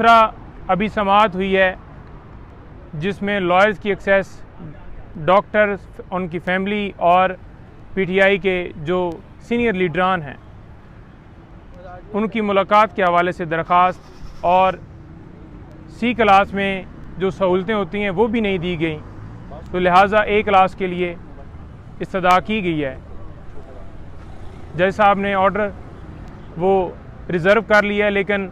दूसरा अभी समाअत हुई है जिसमें लॉयर्स की एक्सेस, डॉक्टर्स, उनकी फैमिली और पीटीआई के जो सीनियर लीडरान हैं उनकी मुलाकात के हवाले से दरख्वास्त और सी क्लास में जो सहूलतें होती हैं वो भी नहीं दी गई, तो लिहाजा ए क्लास के लिए इस्तदा की गई है। जज साहब ने ऑर्डर वो रिज़र्व कर लिया है, लेकिन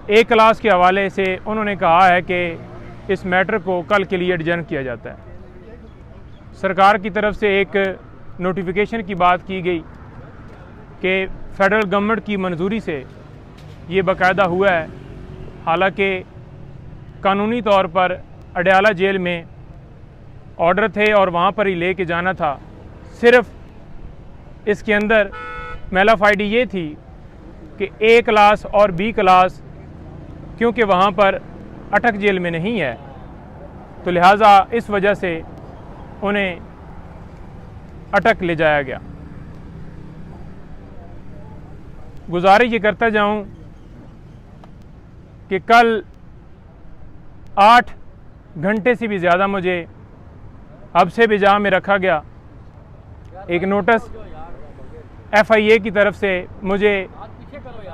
ए क्लास के हवाले से उन्होंने कहा है कि इस मैटर को कल के लिए एडजर्न किया जाता है। सरकार की तरफ से एक नोटिफिकेशन की बात की गई कि फ़ेडरल गवर्नमेंट की मंजूरी से ये बाकायदा हुआ है, हालांकि कानूनी तौर पर अडयाला जेल में ऑर्डर थे और वहाँ पर ही ले के जाना था। सिर्फ इसके अंदर मेलाफाइडी ये थी कि ए क्लास और बी क्लास क्योंकि वहाँ पर अटक जेल में नहीं है, तो लिहाजा इस वजह से उन्हें अटक ले जाया गया। गुजारिश ये करता जाऊं कि कल 8 घंटे से भी ज़्यादा मुझे हब्से बिजा में रखा गया। एक नोटिस FIA की तरफ से मुझे,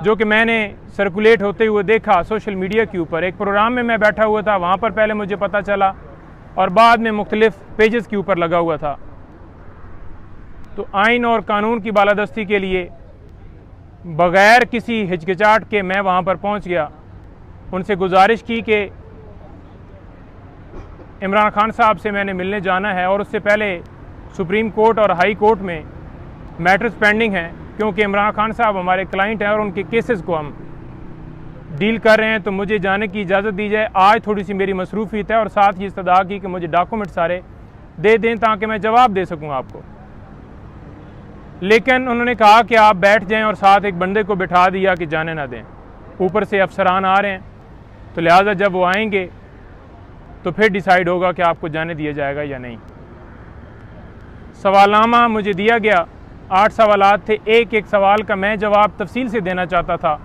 जो कि मैंने सर्कुलेट होते हुए देखा सोशल मीडिया के ऊपर, एक प्रोग्राम में मैं बैठा हुआ था, वहाँ पर पहले मुझे पता चला और बाद में मुख्तलिफ पेजेस के ऊपर लगा हुआ था। तो आइन और कानून की बालादस्ती के लिए बग़ैर किसी हिचकिचाहट के मैं वहाँ पर पहुँच गया। उनसे गुजारिश की कि इमरान खान साहब से मैंने मिलने जाना है और उससे पहले सुप्रीम कोर्ट और हाई कोर्ट में मैटर्स पेंडिंग हैं, क्योंकि इमरान खान साहब हमारे क्लाइंट हैं और उनके केसेस को हम डील कर रहे हैं, तो मुझे जाने की इजाज़त दी जाए। आज थोड़ी सी मेरी मसरूफियत है और साथ ही इस्तदा की कि मुझे डॉक्यूमेंट सारे दे दें ताकि मैं जवाब दे सकूं आपको। लेकिन उन्होंने कहा कि आप बैठ जाएं और साथ एक बंदे को बिठा दिया कि जाने ना दें। ऊपर से अफसरान आ रहे हैं, तो लिहाजा जब वो आएंगे तो फिर डिसाइड होगा कि आपको जाने दिया जाएगा या नहीं। सवालनामा मुझे दिया गया, 8 सवालात थे। एक एक सवाल का मैं जवाब तफसील से देना चाहता था,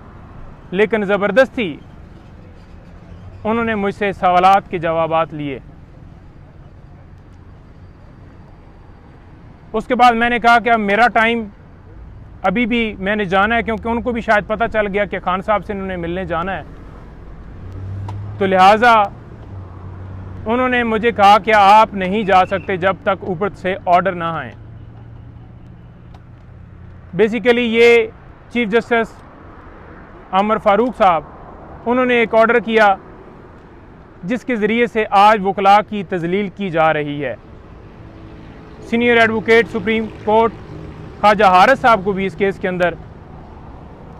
लेकिन ज़बरदस्ती उन्होंने मुझसे सवालात के जवाबात लिए। उसके बाद मैंने कहा कि अब मेरा टाइम अभी भी मैंने जाना है, क्योंकि उनको भी शायद पता चल गया कि खान साहब से उन्होंने मिलने जाना है, तो लिहाजा उन्होंने मुझे कहा कि आप नहीं जा सकते जब तक ऊपर से ऑर्डर ना आए। बेसिकली ये चीफ जस्टिस अमर फारूक साहब, उन्होंने एक ऑर्डर किया जिसके ज़रिए से आज वकला की तजलील की जा रही है। Senior advocate supreme court Khawaja Haris साहब को भी इस केस के अंदर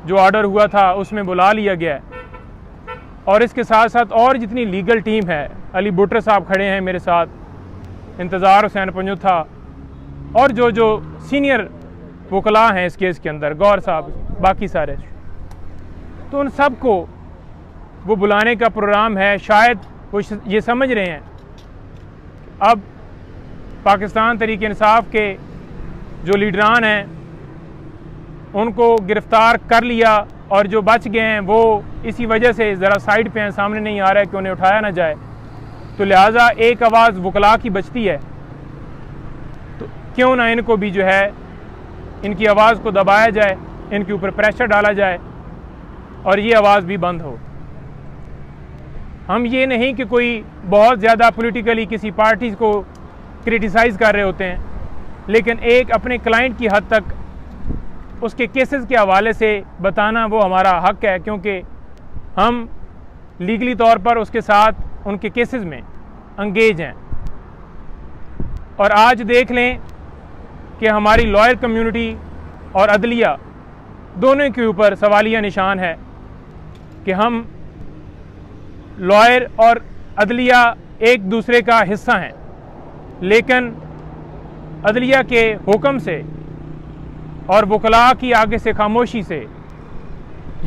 जो ऑर्डर हुआ था उसमें बुला लिया गया है, और इसके साथ साथ और जितनी लीगल टीम है, अली बुटर साहब खड़े हैं मेरे साथ, इंतज़ार हुसैन पंजुथा और जो सीनियर वकला हैं इस केस के अंदर, गौर साहब, बाकी सारे, तो उन सब को वो बुलाने का प्रोग्राम है। शायद वो ये समझ रहे हैं अब पाकिस्तान तहरीक इंसाफ के जो लीडरान हैं उनको गिरफ़्तार कर लिया और जो बच गए हैं वो इसी वजह से ज़रा साइड पे हैं, सामने नहीं आ रहा है कि उन्हें उठाया ना जाए, तो लिहाजा एक आवाज़ वकला की बचती है, तो क्यों ना इनको भी जो है इनकी आवाज़ को दबाया जाए, इनके ऊपर प्रेशर डाला जाए और ये आवाज़ भी बंद हो। हम ये नहीं कि कोई बहुत ज़्यादा पॉलिटिकली किसी पार्टी को क्रिटिसाइज़ कर रहे होते हैं, लेकिन एक अपने क्लाइंट की हद तक उसके केसेस के हवाले से बताना वो हमारा हक है, क्योंकि हम लीगली तौर पर उसके साथ उनके केसेस में अंगेज हैं। और आज देख लें कि हमारी लॉयर कम्युनिटी और अदलिया दोनों के ऊपर सवालिया निशान है कि हम लॉयर और अदलिया एक दूसरे का हिस्सा हैं, लेकिन अदलिया के हुक्म से और वकला की आगे से खामोशी से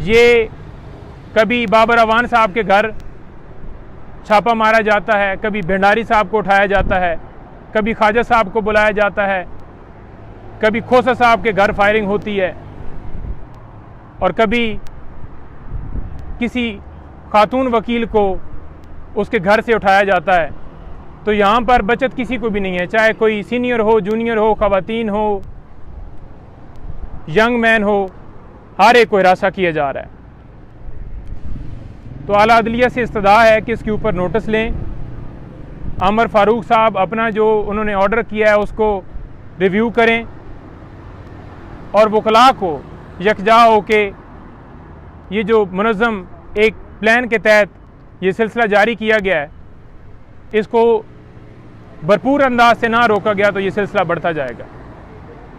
ये कभी बाबर अवान साहब के घर छापा मारा जाता है, कभी भंडारी साहब को उठाया जाता है, कभी ख्वाजा साहब को बुलाया जाता है, कभी खोसा साहब के घर फायरिंग होती है, और कभी किसी खातून वकील को उसके घर से उठाया जाता है, तो यहाँ पर बचत किसी को भी नहीं है, चाहे कोई सीनियर हो, जूनियर हो, ख़वातीन हो, यंग मैन हो, हर एक को हिरासा किया जा रहा है। तो आला अदलिया से इस्तदा है कि इसके ऊपर नोटिस लें। अमर फ़ारूक साहब अपना जो उन्होंने ऑर्डर किया है उसको रिव्यू करें और वकला को यकजा हो के ये जो मुनज़्ज़म एक प्लान के तहत ये सिलसिला जारी किया गया है, इसको भरपूर अंदाज से ना रोका गया तो ये सिलसिला बढ़ता जाएगा।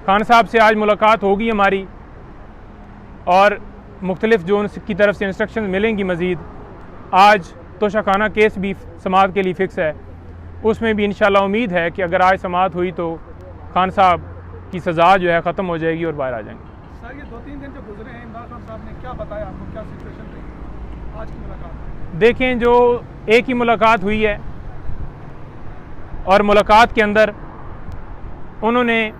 खान साहब से आज मुलाकात होगी हमारी और मुख्तलिफ जो उनकी तरफ से इंस्ट्रक्शन मिलेंगी मज़ीद। आज तोशाखाना केस भी समाअत के लिए फ़िक्स है, उसमें भी इंशाल्लाह उम्मीद है कि अगर आज समाअत हुई तो खान साहब की सज़ा जो है ख़त्म हो जाएगी और बाहर आ जाएंगे। सर, ये 2-3 दिन जो गुजरे हैं, इमरान खान साहब ने क्या बताया आपको, क्या सिचुएशन रही आज की मुलाकात? देखें, जो एक ही मुलाकात हुई है और मुलाकात के अंदर उन्होंने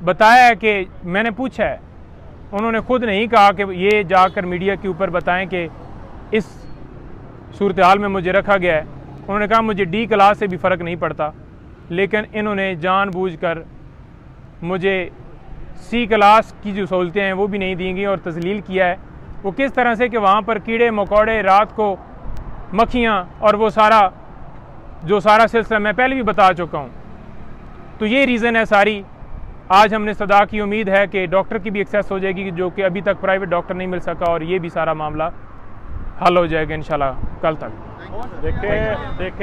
बताया है कि मैंने पूछा है, उन्होंने खुद नहीं कहा कि ये जाकर मीडिया के ऊपर बताएं कि इस सूरत हाल में मुझे रखा गया है। उन्होंने कहा मुझे डी क्लास से भी फ़र्क नहीं पड़ता, लेकिन इन्होंने जानबूझकर मुझे सी क्लास की जो सहूलतें हैं वो भी नहीं दी गई और तजलील किया है। वो किस तरह से कि वहाँ पर कीड़े मकोड़े, रात को मक्खियाँ और वो सारा सिलसिला मैं पहले भी बता चुका हूँ। तो ये रीज़न है सारी। आज हमने सदा की उम्मीद है कि डॉक्टर की भी एक्सेस हो जाएगी, जो कि अभी तक प्राइवेट डॉक्टर नहीं मिल सका, और ये भी सारा मामला हल हो जाएगा इंशाल्लाह कल तक। देखें